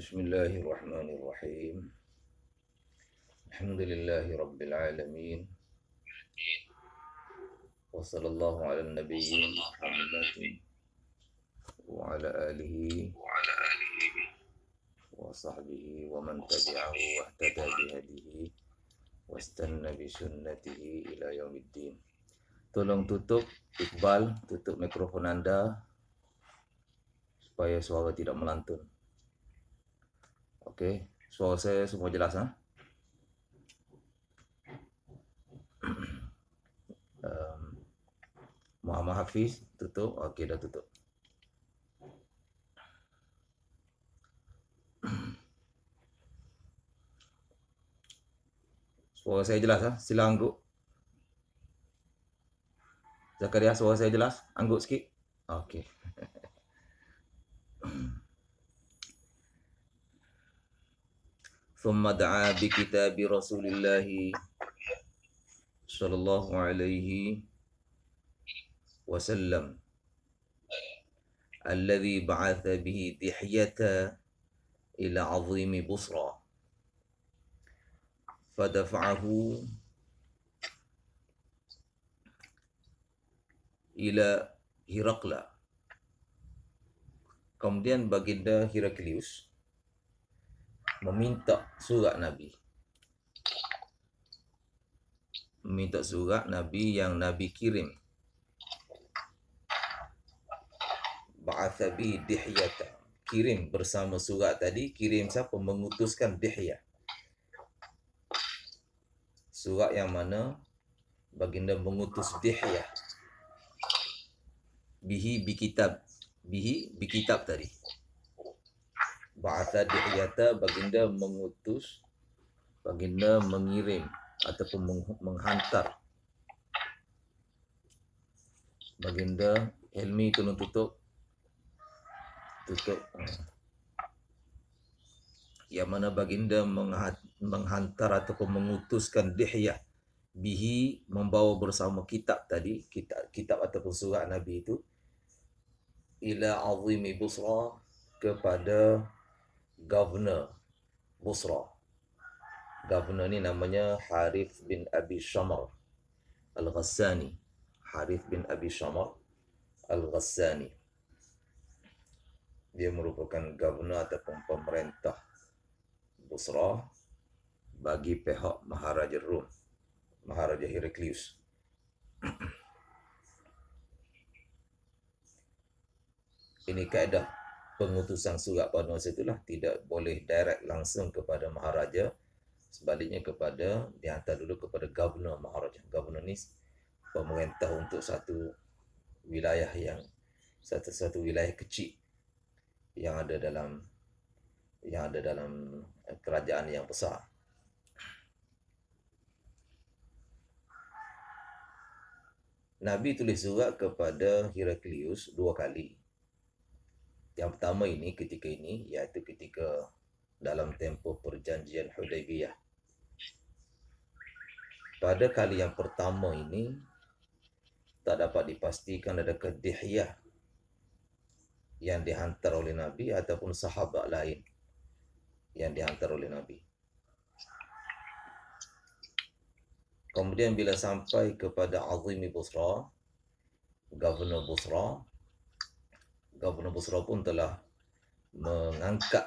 Bismillahirrahmanirrahim. Alhamdulillahi Rabbil Alamin. Wa sallallahu ala nabiyyin Muhammadin wa ala alihi wa sahbihi wa man tabi'ahu wa ihtada bihadihi wa istanna bi sunnatihi ila yaumiddin. Tolong tutup Iqbal, tutup mikrofon Anda supaya suara tidak melantun. Okey, suara saya semua jelas ha? Muhammad Hafiz, tutup. Okey, dah tutup. Suara saya jelas ha? Sila angguk. Zakaria, suara saya jelas? Angguk sikit. Okey. ثم دعا بكتاب رسول الله صلى الله عليه وسلم الذي بعث به دحية إلى عظيم بصرى فدفعه إلى هرقل. Kemudian baginda Heraklius meminta surat Nabi. Meminta surat Nabi yang Nabi kirim. Ba'atha bi Dihyata. Kirim bersama surat tadi. Kirim siapa? Mengutuskan Dihya. Surat yang mana baginda mengutus Dihya. Bihi bi kitab. Bihi bi kitab tadi. Ba'atha Dihyata, baginda mengutus, baginda mengirim ataupun menghantar. Baginda Helmi tolong tutup. Tutup. Yang mana baginda menghantar ataupun mengutuskan Dihya. Bihi, membawa bersama kitab tadi, kitab ataupun surat Nabi itu, ila azimi Busra, kepada Governor Busra. Governor ni namanya Harith bin Abi Shamar Al-Ghassani. Harith bin Abi Shamar Al-Ghassani. Dia merupakan governor ataupun pemerintah Busra bagi pihak Maharaja Rum, Maharaja Heraklius. Ini kaedah pengutusan surat pada masa itulah, tidak boleh direct langsung kepada Maharaja, sebaliknya kepada dihantar dulu kepada Governor Maharaja. Governor ni pemerintah untuk satu wilayah yang satu wilayah kecil yang ada dalam kerajaan yang besar. Nabi tulis surat kepada Heraklius 2 kali. Yang pertama ini, ketika ini, iaitu ketika dalam tempoh perjanjian Hudaibiyah. Pada kali yang pertama ini, tak dapat dipastikan adakah Dihyah yang dihantar oleh Nabi ataupun sahabat lain yang dihantar oleh Nabi. Kemudian bila sampai kepada Azimi Busra, Governor Busra pun telah mengangkat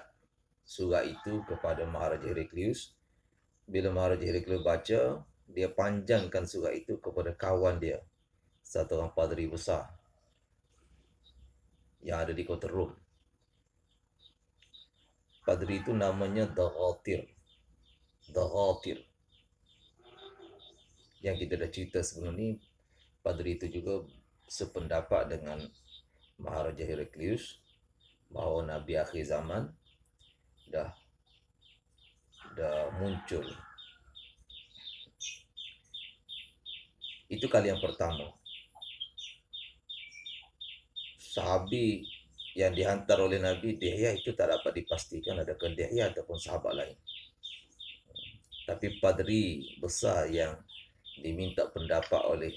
surat itu kepada Maharaja Heraklius. Bila Maharaja Heraklius baca, dia panjangkan surat itu kepada kawan dia, satu orang padri besar yang ada di kota Rom. Padri itu namanya Daghatir. Yang kita dah cerita sebelum ni, padri itu juga sependapat dengan Maharaja Heraklius bahawa Nabi akhir zaman dah muncul. Itu kali yang pertama. Sahabi yang dihantar oleh Nabi, Dihya, itu tak dapat dipastikan adakah Dihya ataupun sahabat lain. Tapi padri besar yang diminta pendapat oleh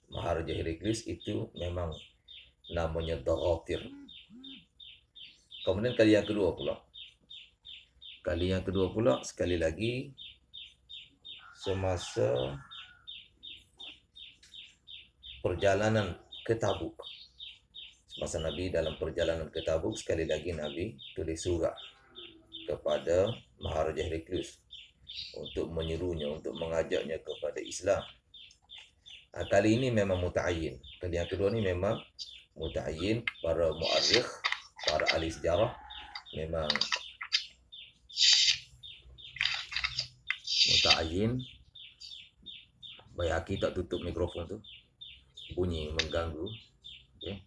Maharaja Heraklius itu memang namanya Daghatir. Kemudian kali yang kedua pula, Kali yang kedua pula, sekali lagi, semasa perjalanan ke Tabuk. Semasa Nabi dalam perjalanan ke Tabuk, sekali lagi Nabi tulis surat kepada Maharaja Heraklius untuk menyerunya, untuk mengajaknya kepada Islam. Kali ini memang muta'ayyin. Kali yang kedua ni memang muta'ayyin. Para mu'arrikh, para ahli sejarah memang muta'ayyin. Bayhaqi tak tutup mikrofon tu, bunyi mengganggu. Okay.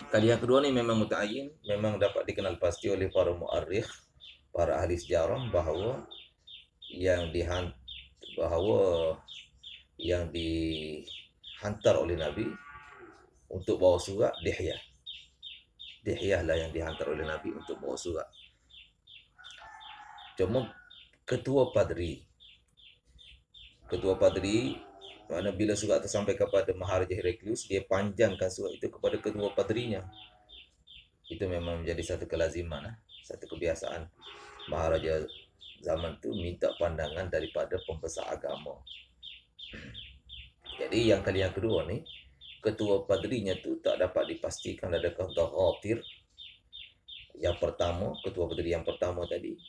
Kali yang kedua ni memang muta'ayyin, memang dapat dikenal pasti oleh para mu'arrikh, para ahli sejarah bahawa yang dihantar oleh Nabi untuk bawa surat Dihyah. Dihyah lah yang dihantar oleh Nabi untuk bawa surat. Cuma ketua padri, mana bila surat itu sampai kepada Maharaja Heraklius, dia panjangkan surat itu kepada ketua padrinya. Itu memang menjadi satu kelaziman, satu kebiasaan Maharaja zaman itu minta pandangan daripada pembesar agama. Jadi yang kali yang kedua ni, ketua padrinya tu tak dapat dipastikan adakah Ghatir yang pertama, ketua padri yang pertama tadi,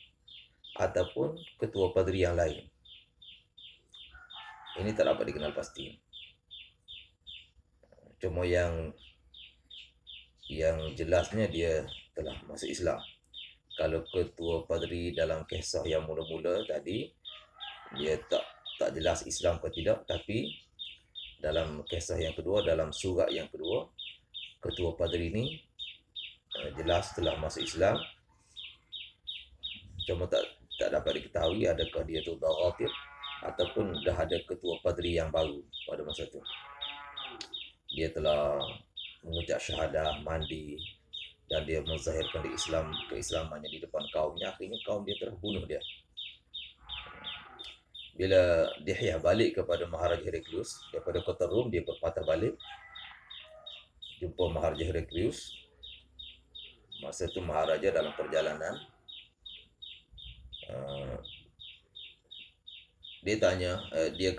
ataupun ketua padri yang lain. Ini tak dapat dikenal pasti. Cuma yang jelasnya dia telah masuk Islam. Kalau ketua padri dalam kisah yang mula-mula tadi, dia tak jelas Islam ke tidak, tapi dalam kisah yang kedua, dalam surat yang kedua, ketua padri ini jelas telah masuk Islam. Cuma tak dapat diketahui adakah dia tu Ghatir ataupun dah ada ketua padri yang baru pada masa itu. Dia telah mengucap syahadah, mandi, dan dia menzahirkan keislamannya di depan kaumnya. Akhirnya kaum dia telah bunuh dia. Bila Dihyah balik kepada Maharaja Heraklius daripada kota Rom, dia berpatah balik jumpa Maharaja Heraklius. Masa itu Maharaja dalam perjalanan, dia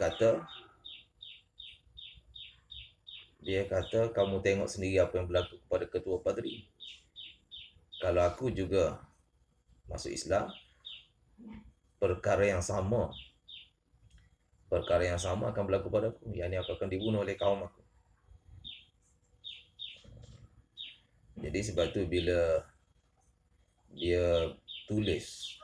kata kamu tengok sendiri apa yang berlaku kepada ketua padri. Kalau aku juga masuk Islam, perkara yang sama akan berlaku padaku. Yang ini aku akan dibunuh oleh kaum aku. Jadi sebab itu bila dia tulis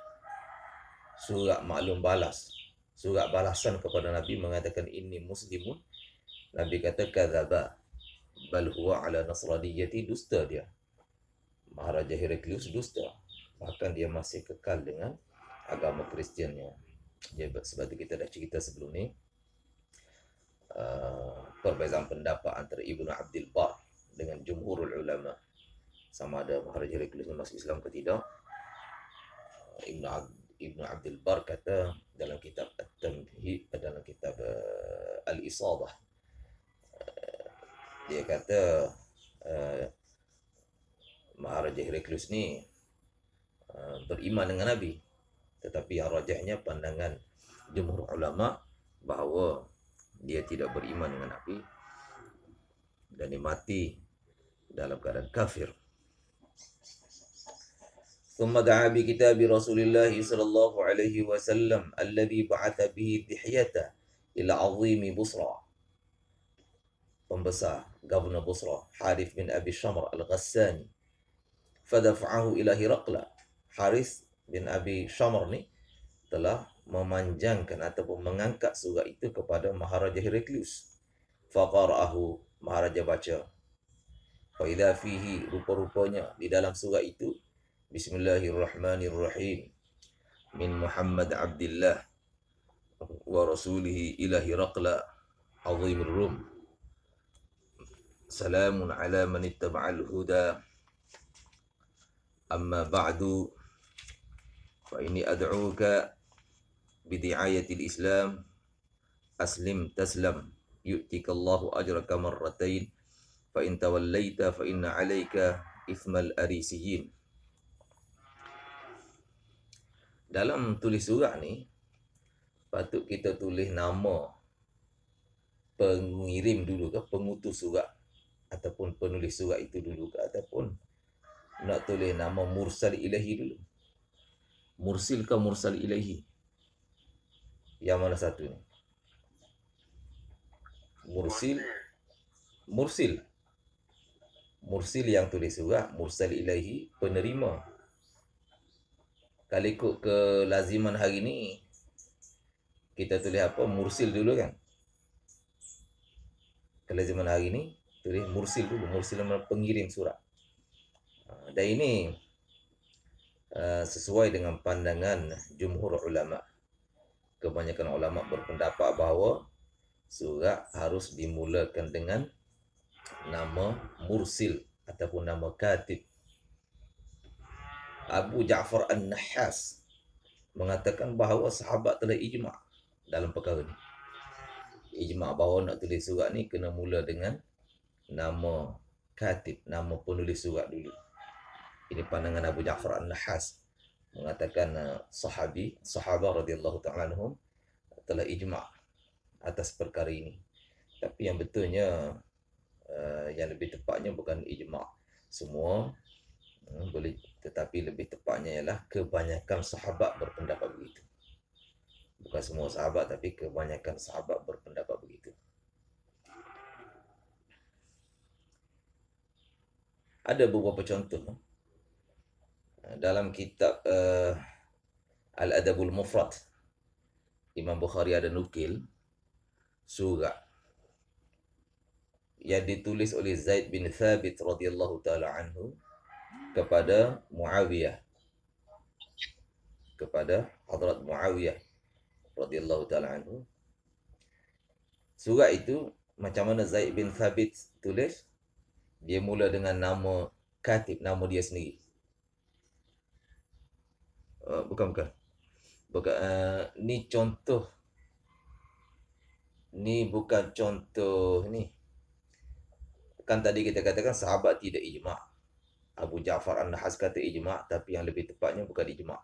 surat maklum balas, surat balasan kepada Nabi mengatakan ini muslimun, Nabi kata kadzaba bal huwa ala nasraniyati, dusta dia. Maharaja Heraklius dusta, bahkan dia masih kekal dengan agama Kristiannya. Sebab itu kita dah cerita sebelum ni perbezaan pendapat antara Ibnu Abdul Bar dengan jumhurul ulama, sama ada Maharaja Heraklius masuk Islam ke tidak. Ibnu Abdul Bar kata dalam kitab At-Tamhid, dalam kitab Al-Isabah, dia kata Maharaja Heraklius ni beriman dengan Nabi, tetapi yang rajahnya pandangan jumhur ulama bahawa dia tidak beriman dengan Nabi dan dia mati dalam keadaan kafir. ثم دعا بكتاب رسول الله صلى الله عليه وسلم الذي بعث به دحية إلى عظيم بصرى. Pembesar Governor Busra, Harith bin Abi Shamr Al-Ghassani, fadafa'ahu ila Hiraqla. Harith bin Abi Shamr ni telah memanjangkan ataupun mengangkat surat itu kepada Maharaja Heraklius. Faqara'ahu, Maharaja baca. Fa idza fihi, rupa-rupanya di dalam surat itu, Bismillahirrahmanirrahim, min Muhammad Abdillah wa rasulihi ila Hiraqla azimir Rum, salamun ala man ittaba'al huda, amma ba'du, fa inni ad'uka bidi'ayatil Islam, aslim taslam, yu'tika Allahu ajraka marratain, fa in tawallaita fa inna 'alaika ithmal arisiyin. dalam tulis surat ni patut kita tulis nama pengirim dulu ke, pengutus surat ataupun penulis surat itu dulu ke, ataupun nak tulis nama mursal ilahi dulu. Mursil ke mursal ilahi? Yang mana satu ni? Mursil. Mursil. Mursil yang tulis surat, mursal ilahi penerima. Kalau ikut kelaziman hari ni, kita tulis apa? Mursil dulu kan? Kelaziman hari ni, tulis mursil dulu. Mursil nama pengirim surat. Dan ini sesuai dengan pandangan jumhur ulama. Kebanyakan ulama berpendapat bahawa surat harus dimulakan dengan nama mursil ataupun nama katib. Abu Ja'far An-Nahas mengatakan bahawa sahabat telah ijma' dalam perkara ni. Ijma' bahawa nak tulis surat ni kena mula dengan nama katib, nama penulis surat dulu. Ini pandangan Abu Ja'far An-Nahas, mengatakan sahabat radhiyallahu ta'ala anhum telah ijma' atas perkara ini. Tapi yang betulnya, yang lebih tepatnya bukan ijma' semua, boleh, tetapi lebih tepatnya ialah kebanyakan sahabat berpendapat begitu. Bukan semua sahabat, tapi kebanyakan sahabat berpendapat begitu. Ada beberapa contoh dalam kitab Al-Adabul Mufrad. Imam Bukhari ada nukil surat yang ditulis oleh Zaid bin Thabit radhiyallahu taala anhu kepada Muawiyah, kepada Hadrat Muawiyah radhiyallahu taala anhu. Surat itu macam mana Zaid bin Thabit tulis? Dia mula dengan nama katib, nama dia sendiri. Bukan. Ni contoh. Ni bukan contoh ni. Kan tadi kita katakan sahabat tidak ijma'. Abu Ja'far An-Nahas kata ijma', tapi yang lebih tepatnya bukan ijma'.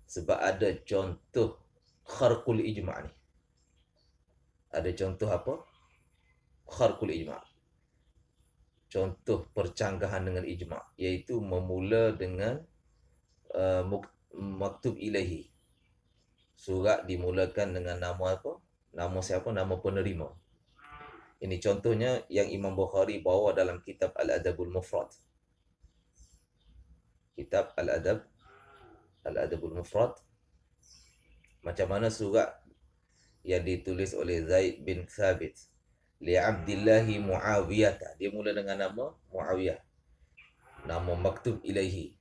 Sebab ada contoh kharqul ijma' ni. Ada contoh apa? Kharqul ijma'. Contoh percanggahan dengan ijma', iaitu memula dengan maktub ilahi. Surat dimulakan dengan nama apa? Nama siapa? Nama penerima. Ini contohnya yang Imam Bukhari bawa dalam kitab Al-Adabul Mufrad. Kitab Al-Adabul Mufrad. Macam mana surat yang ditulis oleh Zaid bin Thabit li Abdillahi Muawiyah. Dia mula dengan nama Muawiyah. Nama maktub ilahi.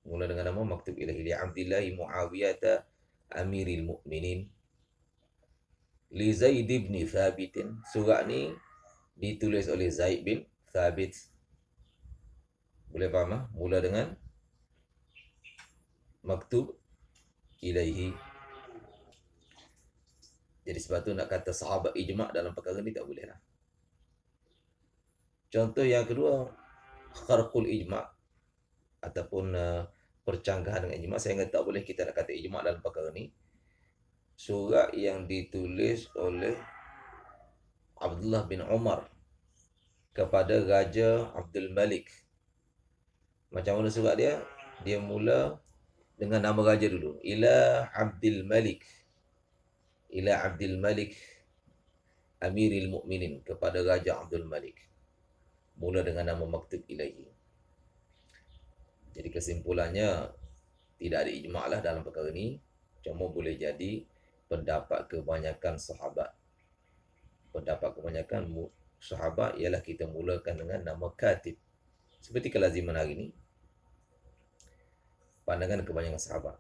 Mula dengan nama maktub ilahi li Abdillahi Muawiyah Amiril Mu'minin li Zaid bin Thabit. Surat ni ditulis oleh Zaid bin Thabit. Boleh faham? Mula dengan maktub ilaihi. Jadi sebab tu nak kata sahabat ijma' dalam perkara ni tak boleh lah. Contoh yang kedua, kharqul ijma' ataupun percanggahan dengan ijma'. Saya ingat tak boleh kita nak kata ijma' dalam perkara ni. Surat yang ditulis oleh Abdullah bin Umar kepada Raja Abdul Malik. Macam mana surat dia? Dia mula dengan nama raja dulu. Ila Abdul Malik. Ila Abdul Malik Amiril Mu'minin, kepada Raja Abdul Malik. Mula dengan nama maktub ilahi. Jadi kesimpulannya, tidak ada ijma' lah dalam perkara ni. Cuma boleh jadi pendapat kebanyakan sahabat. Pendapat kebanyakan sahabat ialah kita mulakan dengan nama katib. Seperti kelaziman hari ni. Pandangan kebanyakan sahabat.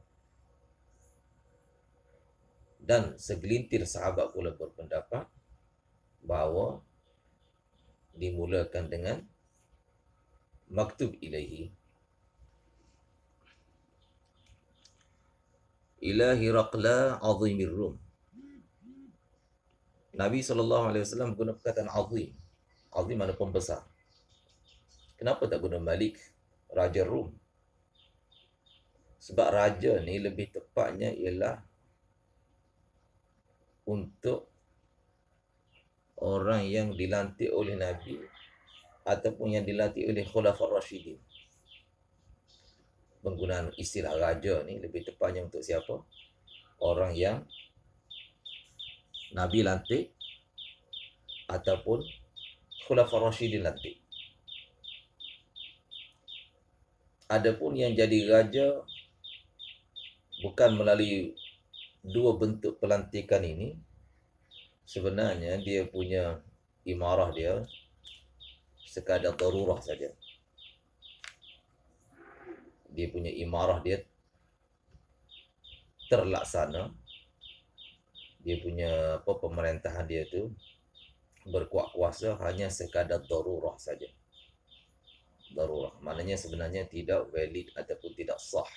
Dan segelintir sahabat pula berpendapat bahawa dimulakan dengan maktub ilahi. Ila Hiraqla azimir Rum. Nabi SAW guna perkataan azim. Azim mana pembesar. Kenapa tak guna Malik, Raja Rum? Sebab raja ni lebih tepatnya ialah untuk orang yang dilantik oleh Nabi ataupun yang dilantik oleh Khulafaur Rasyidin. Penggunaan istilah raja ni lebih tepatnya untuk siapa? Orang yang Nabi lantik ataupun Khulafaur Rasyidin lantik. Adapun yang jadi raja bukan melalui dua bentuk pelantikan ini, sebenarnya dia punya imarah dia sekadar darurah saja. Dia punya imarah dia terlaksana. Dia punya pemerintahan dia tu berkuat kuasa hanya sekadar darurah saja. Darurah maknanya sebenarnya tidak valid ataupun tidak sah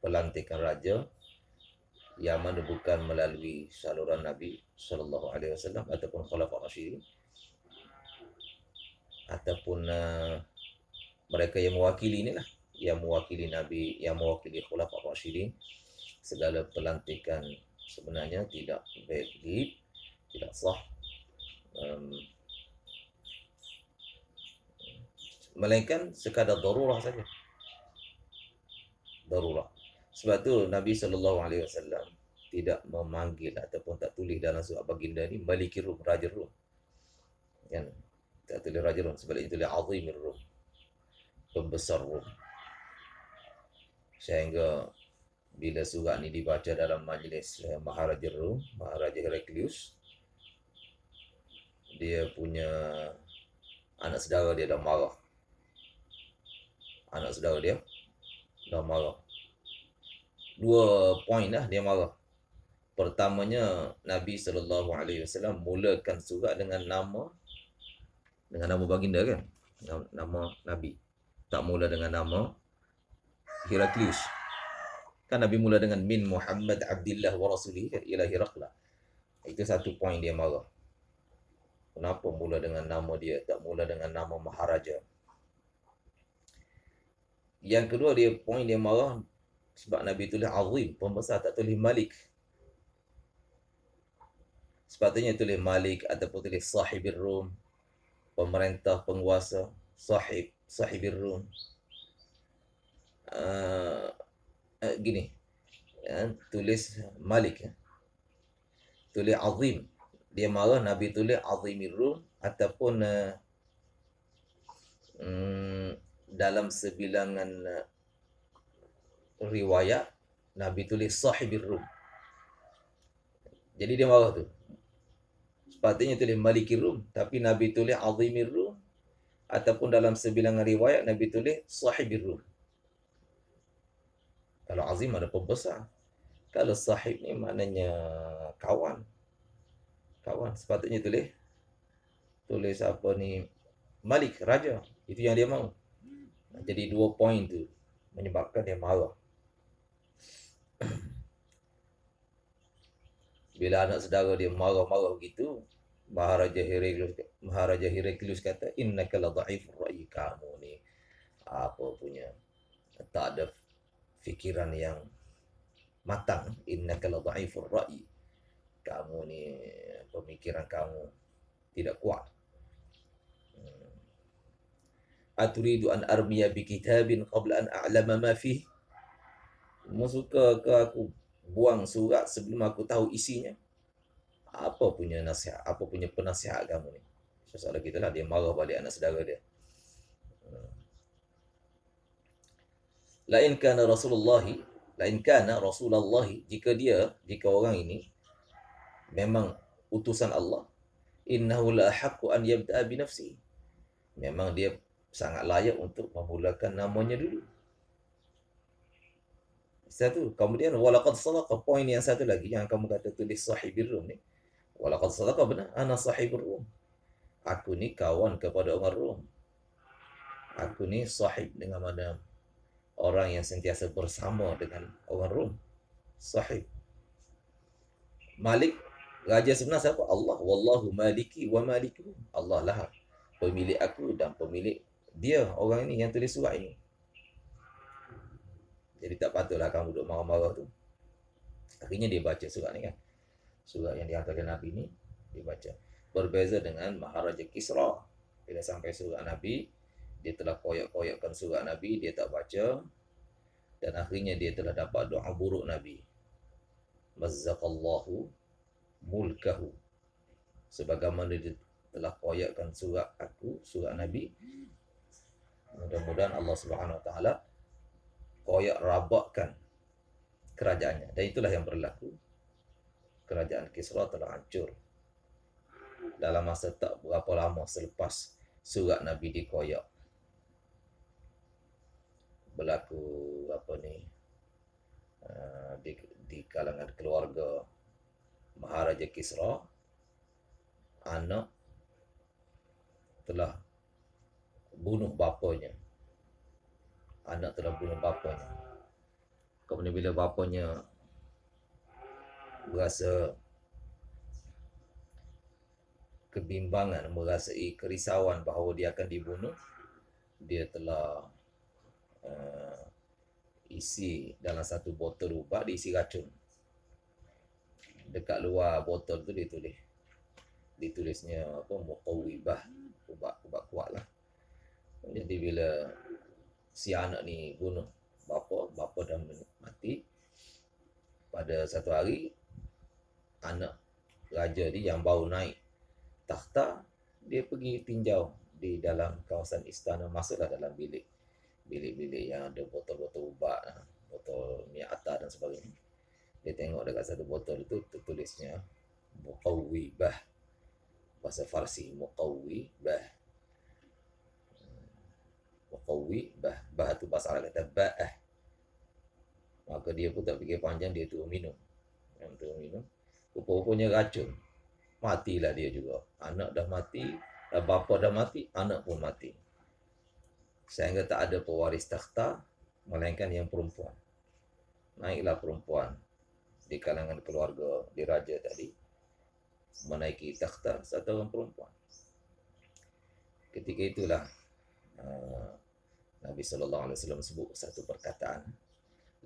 pelantikan raja yang mana bukan melalui saluran Nabi sallallahu alaihi wasallam ataupun Khulafaur Rasyidin ataupun mereka yang mewakili inilah, yang mewakili Nabi, yang mewakili Khulafaur Rasyidin. Segala pelantikan sebenarnya tidak valid, tidak sah, melainkan sekadar darurah saja. Darurah. Sebab tu Nabi SAW tidak memanggil ataupun tak tulis dalam surat baginda ni Maliki Rum, Raja Rum. Kan? Tak tulis Raja Rum, sebaliknya tulis Azimir Rum, pembesar Rum. Sehingga bila surat ni dibaca dalam majlis Maharaja Rum, Maharaja Heraklius, dia punya anak saudara dia dah marah. Anak saudara dia dah marah. 2 poin dah dia marah. Pertamanya, Nabi SAW mulakan surat dengan nama baginda kan? Nama Nabi. Tak mula dengan nama Heraklius. Kan Nabi mula dengan min Muhammad Abdillah wa Rasulih ila Herakla. Itu satu poin dia marah. Kenapa mula dengan nama dia, tak mula dengan nama Maharaja? Yang kedua poin dia marah sebab Nabi tulis Azim, pembesar, tak tulis Malik. Sepatutnya tulis Malik ataupun tulis Sahibir Rum, pemerintah, penguasa, Sahibir Rum. Gini, tulis Malik, tulis Azim. Dia marah Nabi tulis Azimir Rum ataupun dalam sebilangan riwayat Nabi tulis Sahibir Rum. Jadi dia marah tu. Sepatutnya tulis Malikir Rum, tapi Nabi tulis Azimir Rum, ataupun dalam sebilangan riwayat Nabi tulis Sahibir Rum. Kalau Azim ada pembesar, kalau Sahib ni maknanya kawan. Sepatutnya tulis apa ni, Malik, raja. Itu yang dia mahu. Jadi 2 poin tu menyebabkan dia marah. Bila anak saudara dia marah-marah begitu, Maharaja Heraklius kata, innaka la dha'ifur ra'yi, kamu ni apa punya, tak ada fikiran yang matang. Innaka la dha'ifur ra'yi, kamu ni pemikiran kamu tidak kuat. Aturidu an armiya bi kitabin qabla an a'lama ma fih, mu suka ke aku buang surat sebelum aku tahu isinya? Apa punya nasihat, apa punya penasihat kamu ni? Soalan kita lah, dia marah balik anak saudara dia. Lain kana Rasulullah, jika orang ini memang utusan Allah, innahu la haqqu an yabda'a bi nafsi, memang dia sangat layak untuk memulakan namanya dulu. Satu. Kemudian walaqad sadaqa, poin yang satu lagi yang kamu kata tulis Sahibir Rum ni. Walaqad sadaqa, benar, ana Sahibir Rum. Aku ni kawan kepada orang Rum. Aku ni sahib dengan mana orang yang sentiasa bersama dengan orang Rum. Sahib. Malik, raja sebenar siapa? Allah. Wallahu maliki wa malikuhum. Allah lah pemilik aku dan pemilik dia, orang ini yang tulis surat ini. Jadi tak patutlah kamu duduk marah-marah tu. Akhirnya dia baca surat ni kan. Surat yang dihantarkan Nabi ni dia baca. Berbeza dengan Maharaja Kisra. Bila sampai surat Nabi, dia telah koyak-koyakkan surat Nabi, dia tak baca, dan akhirnya dia telah dapat doa buruk Nabi. Mazzaqallahu mulkahu. Sebagaimana dia telah koyakkan surat aku, surat Nabi, mudah-mudahan Allah Subhanahu Wa Taala koyak rabakkan kerajaannya. Dan itulah yang berlaku. Kerajaan Kisra telah hancur dalam masa tak berapa lama selepas surat Nabi dikoyak. Berlaku apa ni, di kalangan keluarga Maharaja Kisra, anak telah bunuh bapanya. Anak telah bunuh bapanya. Kemudian bila bapanya berasa kebimbangan, merasai kerisauan bahawa dia akan dibunuh, dia telah isi dalam satu botol ubat, diisi racun. Dekat luar botol tu ditulisnya apa, muqawwibah, ubat kuat lah. Jadi bila si anak ni bunuh bapa dah mati, pada satu hari anak raja ni yang baru naik takhta, dia pergi tinjau di dalam kawasan istana, masuklah dalam bilik yang ada botol-botol ubat, botol minyak atar dan sebagainya. Dia tengok dekat satu botol itu tertulisnya muqawwibah, bahasa Farsi, muqawwibah. Muqawwibah, bah tu bahasa Arab kata ba'ah. Maka dia pun tak fikir panjang, dia tu minum. Rupa-rupanya racun. Matilah dia juga. Anak dah mati, bapa dah mati, anak pun mati. Sehingga tak ada pewaris takhta melainkan yang perempuan. Naiklah perempuan di kalangan keluarga diraja tadi, menaiki takhta satu orang perempuan. Ketika itulah Nabi SAW sebut satu perkataan,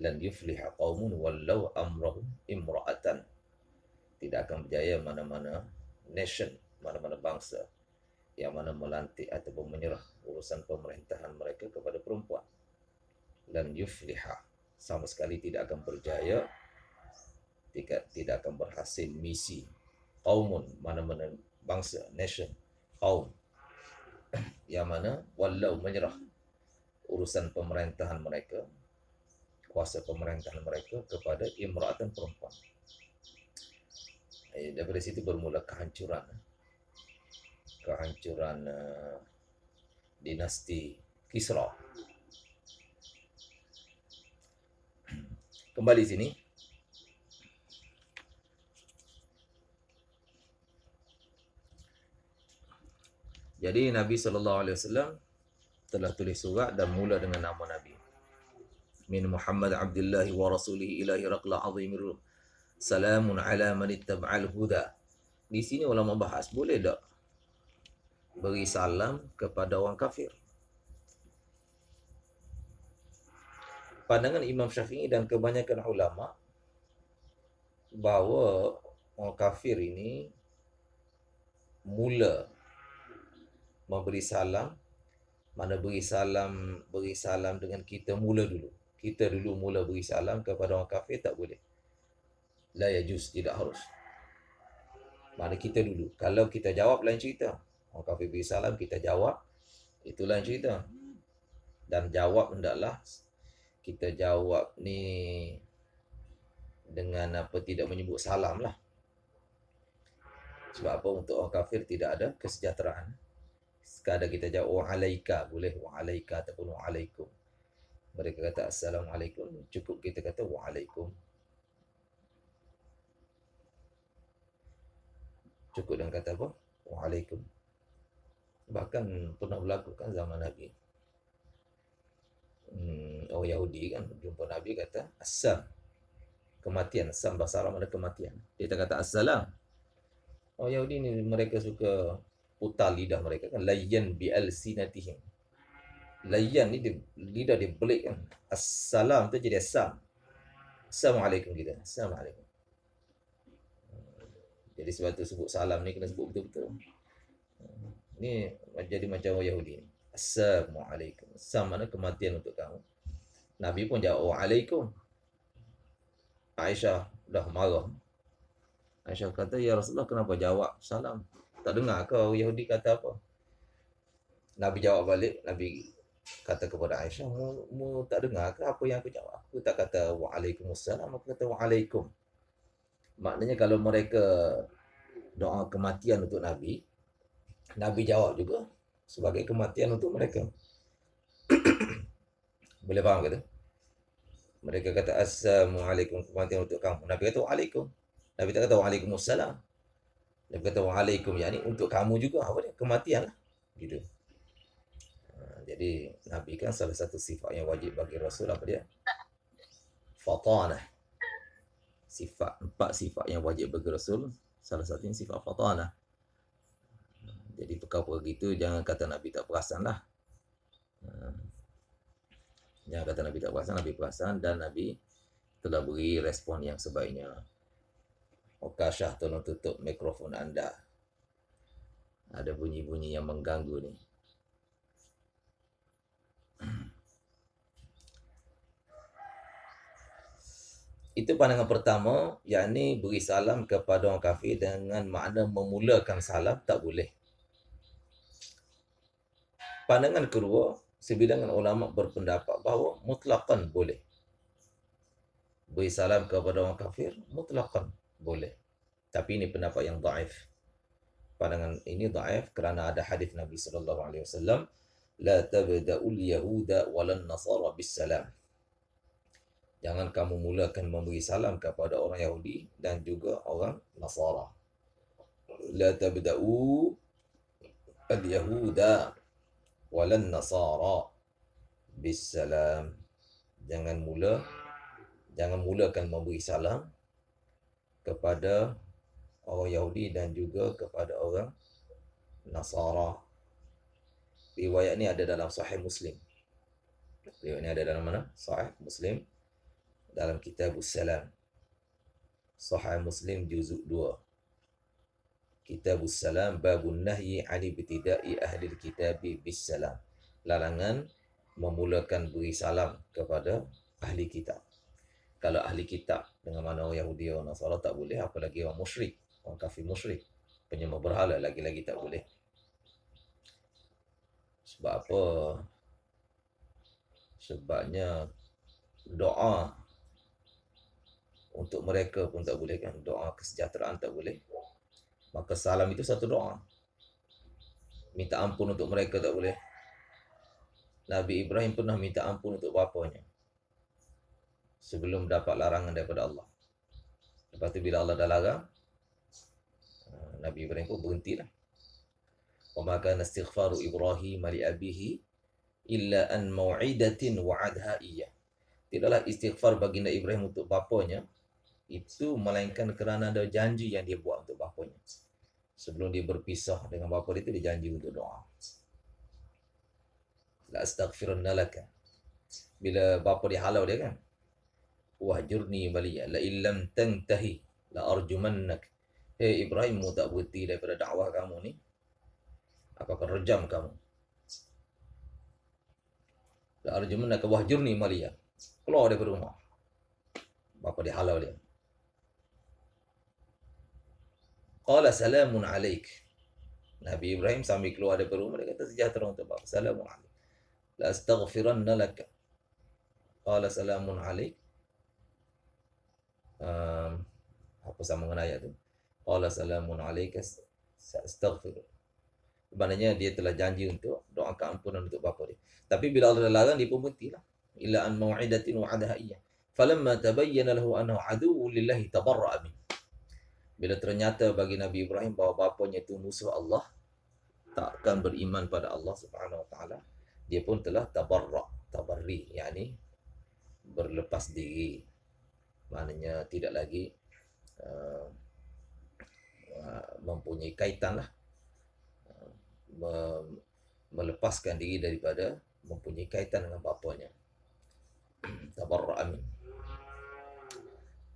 lan yufliha qaumun wallau amrahum imra'atan. Tidak akan berjaya mana-mana nation, mana-mana bangsa yang mana melantik ataupun menyerah urusan pemerintahan mereka kepada perempuan. Lan yufliha, sama sekali tidak akan berjaya, tidak akan berhasil misi. Qaumun, mana-mana bangsa, nation, kaum yang mana walau menyerah urusan pemerintahan mereka, kuasa pemerintahan mereka kepada imra'atan, perempuan. Daripada situ bermula kehancuran dinasti Kisra. Kembali sini. Jadi Nabi SAW telah tulis surat dan mula dengan nama Nabi. Min Muhammad Abdillahi wa Rasulihi ila Hiraqla azimir Rum. Salamun ala man ittaba'al huda. Di sini ulama bahas, boleh tak beri salam kepada orang kafir? Pandangan Imam Syafi'i dan kebanyakan ulama bahawa orang kafir ini mula memberi salam, mana beri salam dengan kita mula dulu. Kita dulu mula beri salam kepada orang kafir, tak boleh. La yajuz, tidak harus. Mana kita dulu. Kalau kita jawab, lain cerita. Orang kafir beri salam, kita jawab, itu lain cerita. Dan jawab hendaklah kita jawab ni dengan apa, tidak menyebut salam lah. Sebab apa? Untuk orang kafir tidak ada kesejahteraan. Sekadar kita jawab wa'alaika, boleh wa'alaika ataupun wa'alaikum. Mereka kata assalamualaikum, cukup kita kata wa'alaikum. Cukup dengan kata apa? Wa'alaikum. Bahkan pernah berlaku kan zaman Nabi. Orang Yahudi kan jumpa Nabi, kata assam, kematian. Assam bahasa Arab ada kematian. Dia kata assalam. Orang Yahudi ni mereka suka putar lidah mereka kan, layyan bi alsinatihim. Layan ni dia, lidah dia belik kan. Assalam tu jadi assam. Assalamualaikum kita. Assalamualaikum. Jadi sebab tu sebut salam ni kena sebut betul-betul. Ni jadi macam orang Yahudi. Assalamualaikum. Assam mana kematian untuk kamu. Nabi pun jawab waalaikum. Aisyah dah marah. Aisyah kata, ya Rasulullah kenapa jawab salam? Tak dengar kau Yahudi kata apa? Nabi jawab balik. Nabi kata kepada Aisyah, mu tak dengar ke apa yang aku jawab? Aku tak kata waalaikumsalam, aku kata waalaikum. Maknanya kalau mereka doa kematian untuk Nabi, Nabi jawab juga sebagai kematian untuk mereka. Boleh faham ke tu? Mereka kata assalamualaikum, kematian untuk kamu. Nabi kata waalaikum. Nabi tak kata waalaikumsalam. Nabi kata waalaikum, yakni untuk kamu juga apa dia? Kematian lah. Gitu. Jadi Nabi kan salah satu sifat yang wajib bagi Rasul apa dia? Fatanah. Empat sifat yang wajib bagi Rasul, salah satunya sifat fatanah. Jadi perkara begitu jangan kata Nabi tak perasan lah. Jangan kata Nabi tak perasan, Nabi perasan dan Nabi telah beri respon yang sebaiknya. Okashah, tolong tutup mikrofon anda. Ada bunyi-bunyi yang mengganggu ni. Itu pandangan pertama, yakni beri salam kepada orang kafir dengan makna memulakan salam tak boleh. Pandangan kedua, sebilangan ulama berpendapat bahawa mutlaqan boleh. Beri salam kepada orang kafir mutlaqan boleh. Tapi ini pendapat yang dhaif. Pandangan ini dhaif kerana ada hadis Nabi sallallahu alaihi wasallam, la tabda'ul yahuda walan nasara bis salam. Jangan kamu mulakan memberi salam kepada orang Yahudi dan juga orang Nasara. La tabda'u al-yahuda walan nasara bisalam. Jangan mulakan memberi salam kepada orang Yahudi dan juga kepada orang Nasara. Riwayat ni ada dalam Sahih Muslim. Riwayat ni ada dalam mana? Sahih Muslim. Dalam Kitabus Salam. Sahih Muslim juzuk 2. Kitabus Salam babun nahyi 'ani ibtida'i ahli al-kitabi bis salam. Larangan memulakan beri salam kepada ahli kitab. Kalau ahli kitab dengan mana orang Yahudi orang Nasara tak boleh, apalagi orang musyrik, orang kafir musyrik, penyembah berhala lagi-lagi tak boleh. Sebab apa? Sebabnya doa untuk mereka pun tak boleh kan, doa kesejahteraan tak boleh. Maka salam itu satu doa. Minta ampun untuk mereka tak boleh. Nabi Ibrahim pernah minta ampun untuk bapanya sebelum dapat larangan daripada Allah. Lepas tu bila Allah dah larang, Nabi Ibrahim pun berhentilah. Wa ma kana istighfaru Ibrahim li abihi illa an mau'idatin wa'adha iyyah. Tidaklah istighfar baginda Ibrahim untuk bapanya itu melainkan kerana ada janji yang dia buat untuk bapanya. Sebelum dia berpisah dengan bapa dia, dia janji untuk doa. La astaghfirunna laka. Bila bapa dia halau dia kan, wahjurni maliya la illam tantahi la arjumannak. Hey Ibrahim, mu tak berhenti daripada dakwah kamu ni, aku akan rejam kamu. La arjumannak wahjurni maliya. Keluar daripada rumah. Bapa dia halau dia. Qala salamun alaik. Nabi Ibrahim sambil keluar daripada rumah, dia kata sejahtera untuk bapa. Salamun alaik. La astaghfiranna laka. Qala salamun alaik. Apa sambungan ayat tu? Qala salamun alaika astaghfir. Sebenarnya dia telah janji untuk doa keampunan untuk bapa dia. Tapi bila Allah larang, dia pun berhentilah. Illa an mau'idatin wa'adaha iyyah. Falamma tabayyana lahu annahu aduwwun lillahi tabarra'a min. Bila ternyata bagi Nabi Ibrahim bahawa bapanya itu musuh Allah, takkan beriman pada Allah Subhanahu wa taala, dia pun telah tabarri, yakni berlepas diri. Maknanya tidak lagi mempunyai kaitan lah, melepaskan diri daripada mempunyai kaitan dengan bapanya. Tabarra'a min.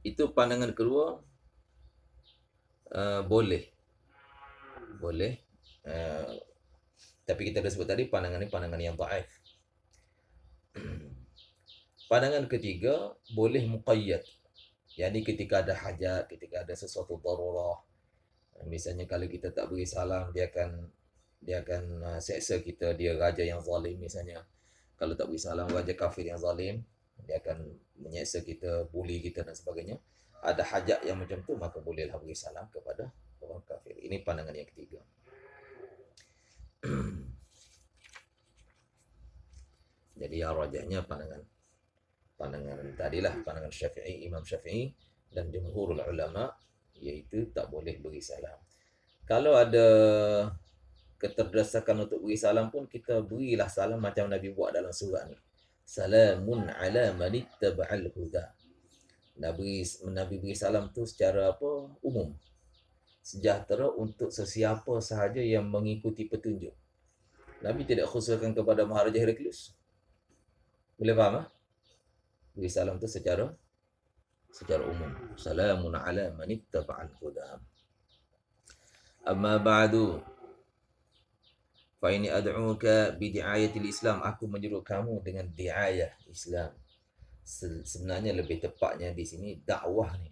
Itu pandangan kedua, boleh. Boleh. Tapi kita dah sebut tadi pandangan ini pandangan yang dhaif. Pandangan ketiga, boleh muqayyad. Yani ketika ada hajat, ketika ada sesuatu darurah. Misalnya kalau kita tak beri salam, dia akan seksa kita, dia raja yang zalim misalnya. Kalau tak beri salam, raja kafir yang zalim, dia akan menyeksa kita, bully kita dan sebagainya. Ada hajat yang macam tu, maka bolehlah beri salam kepada orang kafir. Ini pandangan yang ketiga. Jadi yang rajahnya pandangan tadilah, pandangan Syafi'i, Imam Syafi'i dan jumhurul ulama, iaitu tak boleh beri salam. Kalau ada keterdesakan untuk beri salam pun, kita berilah salam macam Nabi buat dalam surah ni. Salamun ala man ittaba'al huda. Nabi beri salam tu secara umum. Sejahtera untuk sesiapa sahaja yang mengikuti petunjuk. Nabi tidak khususkan kepada Maharaja Heraklius. Boleh faham? Beri salam tu secara umum. Salamun ala man ittaba'al huda. Amma ba'du, fa ini ad'uka bi di'ayatil Islam. Aku menyeru kamu dengan di'ayah Islam. Sebenarnya lebih tepatnya di sini dakwah ni.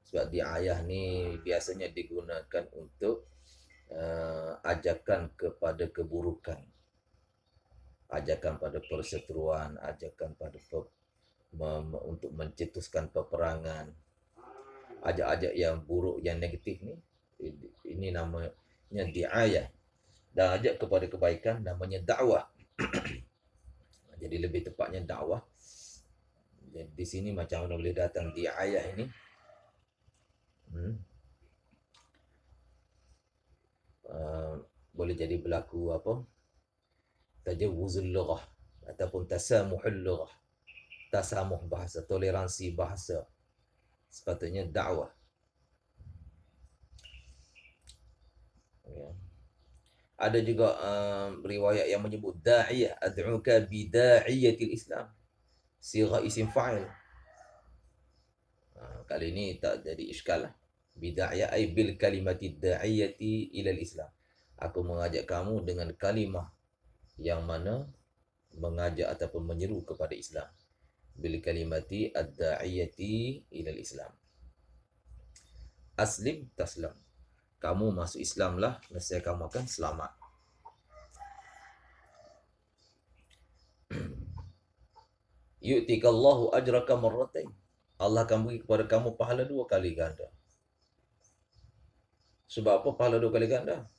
Sebab di'ayah ni biasanya digunakan untuk ajakan kepada keburukan, ajakan pada perseteruan, ajakan pada untuk mencetuskan peperangan, ajak-ajak yang buruk, yang negatif ni. Ini namanya di'ayah. Dan ajak kepada kebaikan namanya dakwah. Jadi lebih tepatnya dakwah. Jadi di sini macam mana boleh datang di'ayah ini? Boleh jadi berlaku tajawuzul lughah ataupun tasamuhul lughah. Tasamuh bahasa, toleransi bahasa. Sepatutnya dakwah. Ya. Ada juga riwayat yang menyebut da'iyah, ad'uka bida'iyatil Islam. Sirah isim fa'il. Kali ini tak jadi iskal lah. Bida'iyah ay bil kalimati da'iyati ilal Islam. Aku mengajak kamu dengan kalimah yang mana mengajak ataupun menyeru kepada Islam. Bil kalimati ad-da'iyati ilal Islam. Aslim taslam. Kamu masuk Islam lah, nescaya kamu akan selamat. Yu'tikallahu ajraka marratain. Allah akan beri kepada kamu pahala 2 kali ganda. Sebab apa pahala 2 kali ganda?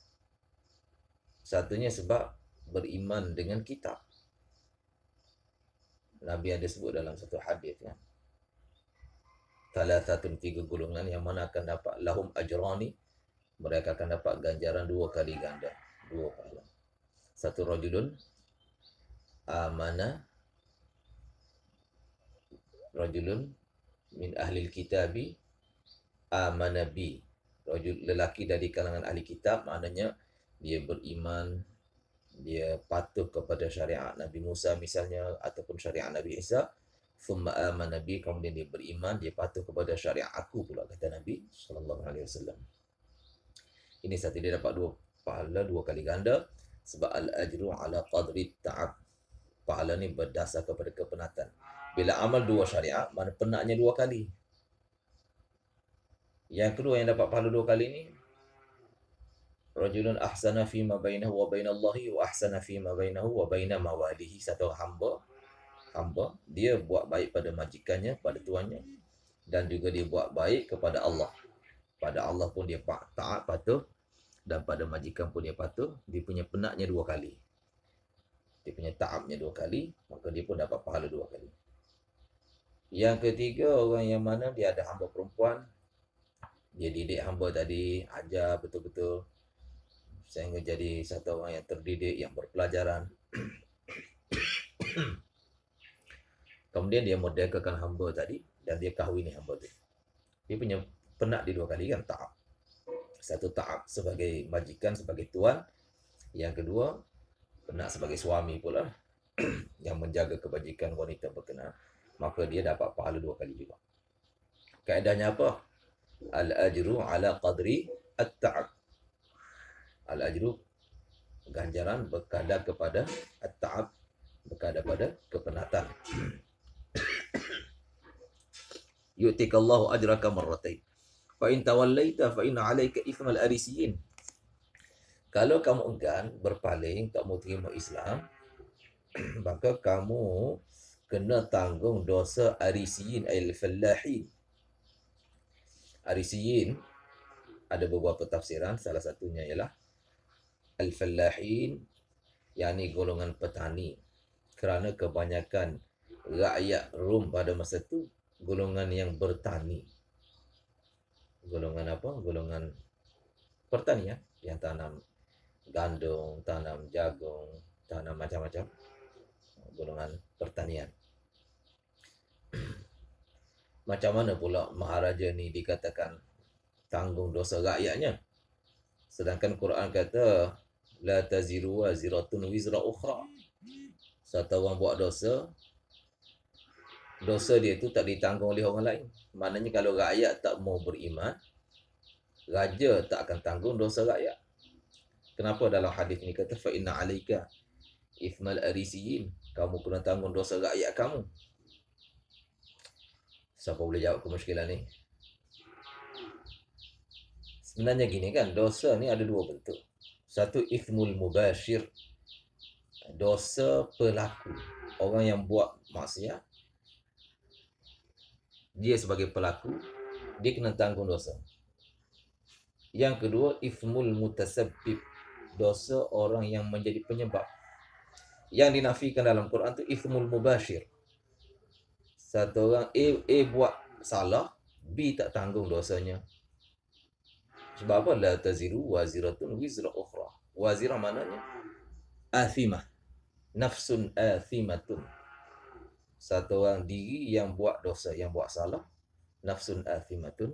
Satunya sebab beriman dengan kitab. Nabi ada sebut dalam satu hadis kan. Thalathatun, 3 golongan yang mana akan dapat lahum ajrani. Mereka akan dapat ganjaran 2 kali ganda, 2 pahala. Satu rajulun amana, rajulun min ahlil kitabi amana bi. Lelaki dari kalangan ahli kitab, maknanya dia beriman, dia patuh kepada syariat Nabi Musa misalnya, ataupun syariat Nabi Isa. Thumma amana bi, kemudian dia beriman, dia patuh kepada syariat aku pula, kata Nabi SAW. Ini satu, dia dapat 2 pahala 2 kali ganda. Sebab al-ajru ala qadri ta'ab. Pahala ni berdasar kepada kepenatan. Bila amal 2 syariat, mana penatnya 2 kali. Yang kedua yang dapat pahala 2 kali ni, rajulun ahsana fima bainahu wa bainallahi wa ahsana fima bainahu wa baina mawalihi. Satu hamba dia buat baik pada majikannya, pada tuannya, dan juga dia buat baik kepada Allah. Pada Allah pun dia taat, patuh, dan pada majikan pun dia patuh. Dia punya penatnya 2 kali. Dia punya taatnya 2 kali, maka dia pun dapat pahala 2 kali. Yang ketiga, orang yang mana dia ada hamba perempuan, dia didik hamba tadi, ajar betul-betul sehingga jadi satu orang yang terdidik, yang berpelajaran. Kemudian dia merdekakan hamba tadi dan dia kahwini hamba tadi. Dia punya penat di 2 kali kan, taat. Satu taat sebagai majikan, sebagai tuan. Yang kedua, Nak sebagai suami pula yang menjaga kebajikan wanita berkenaan, maka dia dapat pahala 2 kali juga. Kaedahnya apa? Al-ajru ala qadri at-ta'ab. Al-ajru, ganjaran berkadar kepada at-ta'ab, berkadar pada kepenatan. Yu'tikallahu ajraka marratain. Fa in tawallaita fa inna 'alaika ithmal arisiyin. Kalau kamu enggan berpaling, tak mau terima Islam, maka kamu kena tanggung dosa arisiyin, al-fallahin. Arisiyin ada beberapa tafsiran, salah satunya ialah al-fallahin, yakni golongan petani. Kerana kebanyakan rakyat Rom pada masa itu golongan yang bertani. Golongan apa? Golongan pertanian yang tanam gandum, tanam jagung, tanam macam-macam. Golongan pertanian. Macam mana pula Maharaja ni dikatakan tanggung dosa rakyatnya? Sedangkan Quran kata la taziru waziratun wizra ukhra. Satu orang buat dosa, dosa dia itu tak ditanggung oleh orang lain. Maknanya kalau rakyat tak mau beriman, raja tak akan tanggung dosa rakyat. Kenapa dalam hadis ni kata fa inna alaika ithmal arisiyin, kamu kena tanggung dosa rakyat kamu? Siapa boleh jawab kemusykilan ni? Sebenarnya gini kan, dosa ni ada 2 bentuk. Satu ithmul mubashir, dosa pelaku. Orang yang buat maksiat, dia sebagai pelaku, dia kena tanggung dosa. Yang kedua, ithmul mutasabbib, dosa orang yang menjadi penyebab. Yang dinafikan dalam Quran tu ithmul mubashir. Satu orang A buat salah, B tak tanggung dosanya. Sebab apa? La taziru waziratun wizra ukhra. Wazirah maknanya athimah, nafsun athimatun. Satu orang diri yang buat dosa, yang buat salah, nafsun athimatun.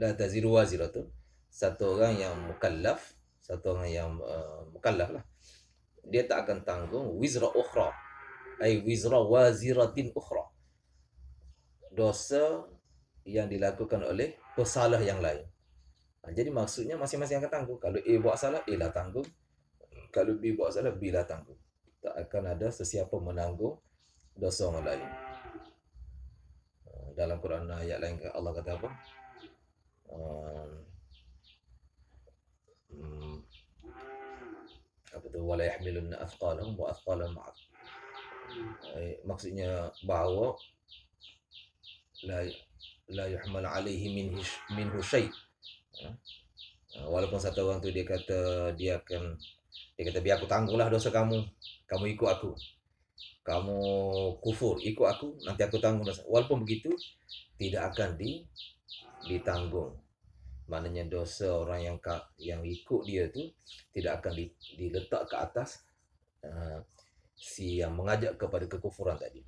La taziru waziratun, satu orang yang mukallaf, satu orang yang mukallaf lah, dia tak akan tanggung wizra ukhra, ay wizra waziratin ukhra, dosa yang dilakukan oleh pesalah yang lain. Jadi maksudnya masing-masing akan tanggung. Kalau A buat salah, A lah tanggung. Kalau B buat salah, B lah tanggung. Tak akan ada sesiapa menanggung dosa orang lain. Dalam Quran ayat lain Allah kata apa? Apa tu? Wala yahmilunna athqalahum wa athqalan ma'ak. Maksudnya bahawa la yuhmal alaihi minhu syai'. Walaupun satu orang tu dia kata biar aku tanggunglah dosa kamu, kamu ikut aku, kamu kufur ikut aku, nanti aku tanggung dosa. Walaupun begitu tidak akan ditanggung. Maknanya dosa orang yang ikut dia tu tidak akan diletak ke atas si yang mengajak kepada kekufuran tadi.